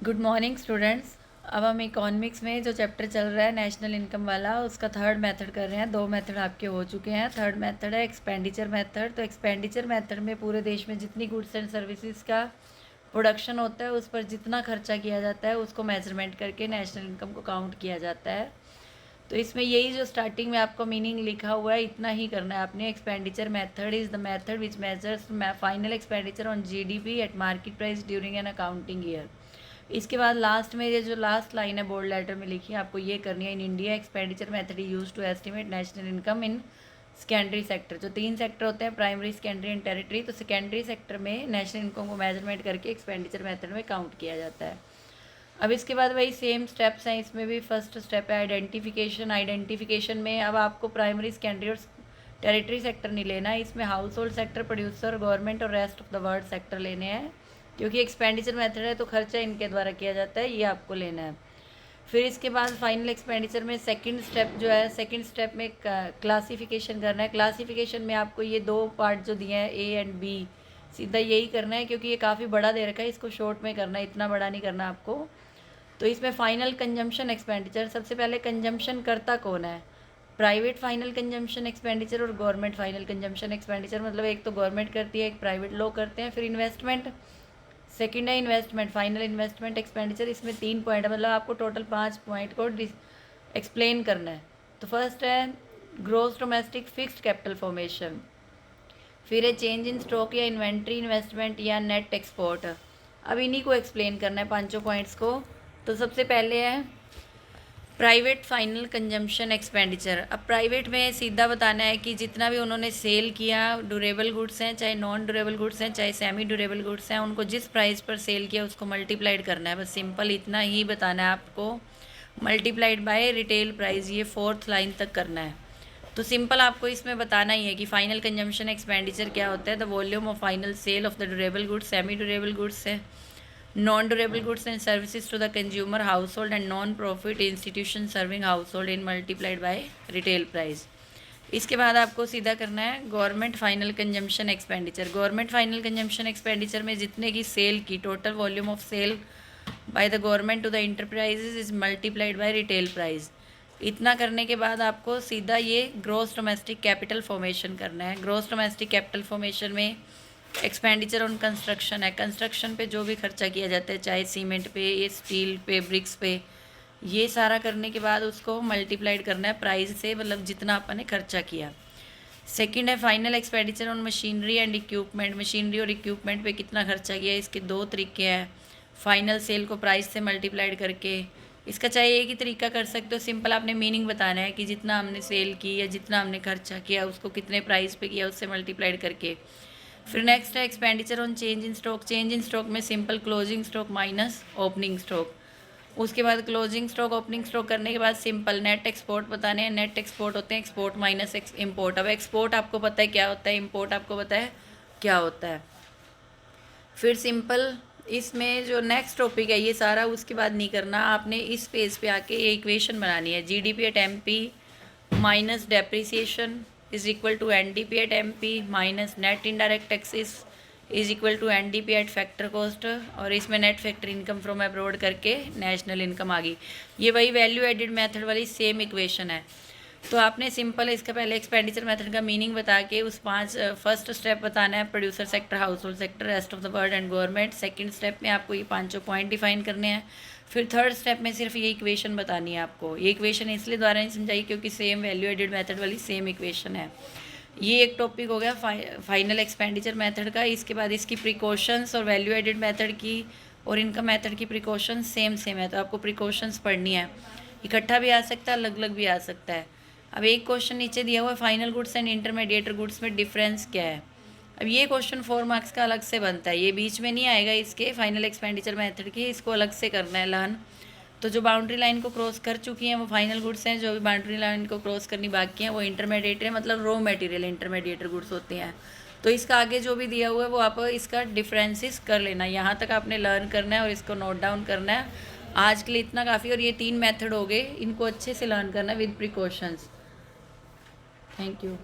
Good morning students. अब हम economics में जो चैप्टर चल रहा है नेशनल इनकम वाला, उसका थर्ड मेथड कर रहे हैं। 2 मेथड आपके हो चुके हैं। थर्ड मेथड है एक्सपेंडिचर मेथड। तो एक्सपेंडिचर मेथड में पूरे देश में जितनी गुड्स एंड सर्विसेज का प्रोडक्शन होता है उस पर जितना खर्चा किया जाता है उसको मेजरमेंट करके नेशनल इनकम को काउंट किया जाता है। तो इसमें यही जो स्टार्टिंग में आपको मीनिंग लिखा हुआ है इतना ही करना है आपने। Expenditure method is the method which measures final expenditure on GDP at market price during an accounting year. इसके बाद लास्ट में ये जो लास्ट लाइन है बोल्ड लेटर में लिखी है आपको ये करनी है। In India expenditure method use to estimate national income in secondary sector. जो 3 सेक्टर होते हैं, प्राइमरी, सेकेंडरी एंड टेरिटरी, तो सेकेंडरी सेक्टर में नेशनल इनकम को मेजरमेंट करके एक्सपेंडिचर मेथड में काउंट किया जाता है। अब इसके बाद वही सेम स्टेप्स हैं। इसमें भी फर्स्ट स्टेप है आइडेंटिफिकेशन। आइडेंटिफिकेशन में अब आपको प्राइमरी, सेकेंडरी और टेरिटरी सेक्टर नहीं लेना है। इसमें household sector, producer, government और rest of the world sector लेने हैं, क्योंकि एक्सपेंडिचर मेथड है तो खर्चा इनके द्वारा किया जाता है, ये आपको लेना है। फिर इसके बाद फाइनल एक्सपेंडिचर में सेकंड स्टेप जो है, सेकंड स्टेप में क्लासिफिकेशन करना है। क्लासिफिकेशन में आपको ये 2 पार्ट जो दिए हैं ए एंड बी, सीधा यही करना है, क्योंकि ये काफ़ी बड़ा दे रखा है, इसको शॉर्ट में करना है, इतना बड़ा नहीं करना आपको। तो इसमें फाइनल कंजम्पशन एक्सपेंडिचर, सबसे पहले कंजम्पशन करता कौन है? प्राइवेट फाइनल कंजम्पशन एक्सपेंडिचर और गवर्नमेंट फाइनल कंजम्पशन एक्सपेंडिचर। मतलब एक तो गवर्नमेंट करती है, एक प्राइवेट लोग करते हैं। फिर इन्वेस्टमेंट, सेकंड है इन्वेस्टमेंट, फाइनल इन्वेस्टमेंट एक्सपेंडिचर। इसमें 3 पॉइंट है, मतलब आपको टोटल 5 पॉइंट को एक्सप्लेन करना है। तो फर्स्ट है gross domestic fixed capital formation. फिर है चेंज इन स्टॉक या इन्वेंट्री, इन्वेस्टमेंट या नेट एक्सपोर्ट। अब इन्हीं को एक्सप्लेन करना है 5 पॉइंट्स को। तो सबसे पहले है प्राइवेट फाइनल कंजम्पशन एक्सपेंडिचर। अब प्राइवेट में सीधा बताना है कि जितना भी उन्होंने सेल किया, ड्यूरेबल गुड्स हैं चाहे नॉन ड्यूरेबल गुड्स हैं चाहे सेमी ड्यूरेबल गुड्स हैं, उनको जिस प्राइस पर सेल किया उसको मल्टीप्लाइड करना है। बस सिंपल इतना ही बताना है आपको, मल्टीप्लाइड बाय रिटेल प्राइस। ये 4th लाइन तक करना है। तो सिंपल आपको इसमें बताना ही है कि फाइनल कंजम्पशन एक्सपेंडिचर क्या होता है। The volume of final sale of the durable goods, semi durable goods है, non durable goods and services to the consumer, household and non profit institution serving household in multiplied by retail price. इसके बाद आपको सीधा करना है government final consumption expenditure. Government final consumption expenditure में जितने की सेल की, total volume of sale by the government to the enterprises is multiplied by retail price. इतना करने के बाद आपको सीधा ये ग्रॉस डोमेस्टिक कैपिटल फॉर्मेशन करना है। ग्रॉस डोमेस्टिक कैपिटल फॉर्मेशन में एक्सपेंडिचर ऑन कंस्ट्रक्शन है। कंस्ट्रक्शन पे जो भी खर्चा किया जाता है, चाहे सीमेंट पे, ये स्टील पे, ब्रिक्स पे, ये सारा करने के बाद उसको मल्टीप्लाइड करना है प्राइस से, मतलब जितना अपन ने खर्चा किया। सेकंड है final expenditure on machinery and equipment. Machinery और इक्विपमेंट पे कितना खर्चा किया, इसके 2 तरीके हैं। फाइनल सेल को प्राइस से मल्टीप्लाइड करके, इसका चाहे एक ही तरीका कर सकते हो, सिंपल आपने मीनिंग बताना है कि जितना हमने सेल की या जितना हमने खर्चा किया उसको कितने प्राइस पे किया उससे मल्टीप्लाइड करके। फिर नेक्स्ट है expenditure on change in stock. Change in stock में simple closing stock minus opening stock. उसके बाद क्लोजिंग स्टॉक, ओपनिंग स्टॉक करने के बाद सिंपल नेट एक्सपोर्ट बताने हैं। नेट एक्सपोर्ट होते हैं एक्सपोर्ट माइनस इम्पोर्ट। अब एक्सपोर्ट आपको पता है क्या होता है, इम्पोर्ट आपको पता है क्या होता है। फिर सिंपल इसमें जो नेक्स्ट टॉपिक है ये सारा उसके बाद नहीं करना, आपने इस पेज पे आके ये इक्वेशन बनानी है। GDP at MP minus depreciation is equal to NDP at MP minus net indirect taxes is equal to NDP at factor cost. और इसमें net factor income from abroad करके नेशनल इनकम आ गई। ये वही वैल्यू एडिड मेथड वाली same equation है। तो आपने सिंपल इसका पहले एक्सपेंडिचर मेथड का मीनिंग बता के उस 5 फर्स्ट स्टेप बताना है, producer sector, house hold sector, rest of the world and government. Second step में आपको ये 5 पॉइंट डिफाइन करने हैं। फिर थर्ड स्टेप में सिर्फ ये इक्वेशन बतानी है आपको। ये इक्वेशन इसलिए द्वारा नहीं समझाई क्योंकि सेम वैल्यू एडिड मेथड वाली सेम इक्वेशन है। ये एक टॉपिक हो गया फाइनल एक्सपेंडिचर मेथड का। इसके बाद इसकी प्रिकॉशंस और वैल्यू एडिड मेथड की और इनकम मेथड की प्रिकॉशंस सेम है, तो आपको प्रिकॉशंस पढ़नी है। इकट्ठा भी आ सकता है, अलग अलग भी आ सकता है। अब एक क्वेश्चन नीचे दिया हुआ है, final goods and intermediate goods में डिफरेंस क्या है। अब ये क्वेश्चन 4 मार्क्स का अलग से बनता है, ये बीच में नहीं आएगा इसके फाइनल एक्सपेंडिचर मेथड के, इसको अलग से करना है लर्न। तो जो बाउंड्री लाइन को क्रॉस कर चुकी हैं वो फाइनल गुड्स हैं, जो भी बाउंड्री लाइन को क्रॉस करनी बाकी हैं वो इंटरमीडिएट है, मतलब रॉ मटेरियल इंटरमीडिएट गुड्स होते हैं। तो इसका आगे जो भी दिया हुआ है वो आप इसका डिफरेंसेस कर लेना। यहाँ तक आपने लर्न करना है और इसको नोट डाउन करना है। आज के लिए इतना काफ़ी। और ये 3 मेथड हो गए, इनको अच्छे से लर्न करना विद प्रिकॉशंस। Thank you.